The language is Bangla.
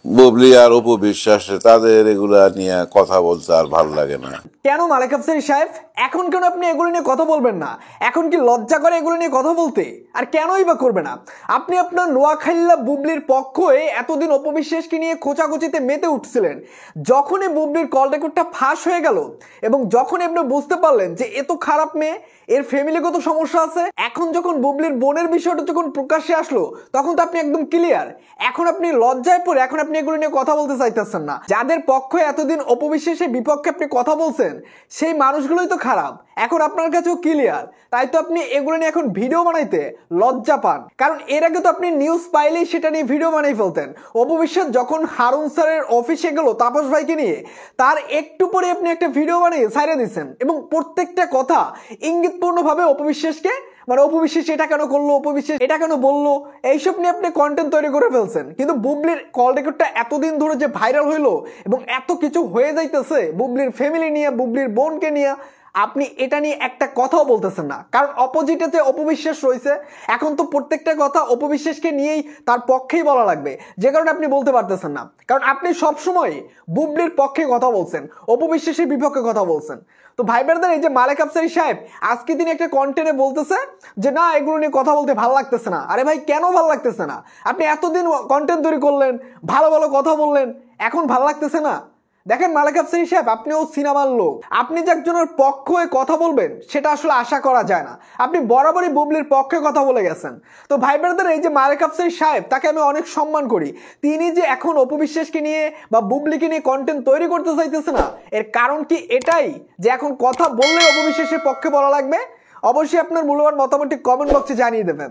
বুবলি আর অপু বিশ্বাস তাদের এগুলা নিয়ে কথা বলতে আর ভালো লাগে না। কেন মালেক আফসারী সাহেব, এখন কেন আপনি এগুলো নিয়ে কথা বলবেন না? এখন কি লজ্জা করে এগুলো নিয়ে কথা বলতে? আর কেনই বা করবে না? আপনি আপনার নোয়াখাইল্লা বুবলির পক্ষ হয়ে এতদিন অপবিশ্বাসকে নিয়ে খোঁচাখুচিতে মেতে উঠছিলেন। যখনই বুবলির কল রেকর্ডটা ফাঁস হয়ে গেল এবং যখনই আপনি বুঝতে পারলেন যে এত খারাপ মেয়ে, এর ফ্যামিলিগত সমস্যা আছে, এখন যখন বুবলির বোনের বিষয়টা যখন প্রকাশ্যে আসলো তখন তো আপনি একদম ক্লিয়ার। এখন আপনি লজ্জায় পড়ে এখন আপনি এগুলো নিয়ে কথা বলতে চাইতেছেন না। যাদের পক্ষে এতদিন অপবিশ্বাসের বিপক্ষে আপনি কথা বলছেন সেই মানুষগুলোই তো খারাপ, এখন আপনার কাছেও ক্লিয়ার। তাই তো আপনি এগুলো নিয়ে এখন ভিডিও বানাইতে লজ্জা পান, কারণ এর আগে তো আপনি নিউজ পাইলেই সেটা নিয়ে ভিডিও বানাই ফেলতেন। অপবিশ্বাস যখন হারুন স্যারের অফিসে গেল তাপস ভাইকে নিয়ে, তার একটু পরে আপনি একটা ভিডিও বানিয়ে ছাইড়ে দিচ্ছেন এবং প্রত্যেকটা কথা ইঙ্গিতপূর্ণভাবে অপবিশ্বাসকে, মানে অপবিশ্বাস এটা কেন করলো, অপবিশ্বাস এটা কেন বললো, এইসব নিয়ে আপনি কন্টেন্ট তৈরি করে ফেলছেন। কিন্তু বুবলির কল রেকর্ডটা এতদিন ধরে যে ভাইরাল হইলো এবং এত কিছু হয়ে যাইতেছে বুবলির ফ্যামিলি নিয়ে, বুবলির বোনকে নিয়ে, আপনি এটা নিয়ে একটা কথাও বলতেছেন না। কারণ অপোজিটে যে অপবিশ্বাস রয়েছে, এখন তো প্রত্যেকটা কথা অপবিশ্বাসকে নিয়েই তার পক্ষেই বলা লাগবে, যে কারণে আপনি বলতে পারতেছেন না। কারণ আপনি সবসময় বুবলির পক্ষে কথা বলছেন, অপবিশ্বাসের বিপক্ষে কথা বলছেন। তো ভাই ব্রাদার, এই যে মালেক আফসারী সাহেব আজকে তিনি একটা কন্টেন্টে বলতেছে যে না এগুলো নিয়ে কথা বলতে ভালো লাগতেছে না। আরে ভাই, কেন ভালো লাগতেছে না? আপনি এতদিন কন্টেন্ট তৈরি করলেন, ভালো ভালো কথা বললেন, এখন ভালো লাগতেছে না? দেখেন মালেক আফসারী সাহেব, আপনিও সিনেমার লোক, আপনি যে একজনের পক্ষ হয়ে কথা বলবেন সেটা আসলে আশা করা যায় না। আপনি বরাবরই বুবলির পক্ষে কথা বলে গেছেন। তো ভাই ব্রাদার, এই যে মালেক আফসারী সাহেব, তাকে আমি অনেক সম্মান করি। তিনি যে এখন অপবিশ্বাসকে নিয়ে বা বুবলিকে নিয়ে কন্টেন্ট তৈরি করতে চাইতেছে না, এর কারণ কি এটাই যে এখন কথা বললে অপবিশ্বাসের পক্ষে বলা লাগবে? অবশ্যই আপনার মূল্যবান মতামতটি কমেন্ট বক্সে জানিয়ে দেবেন।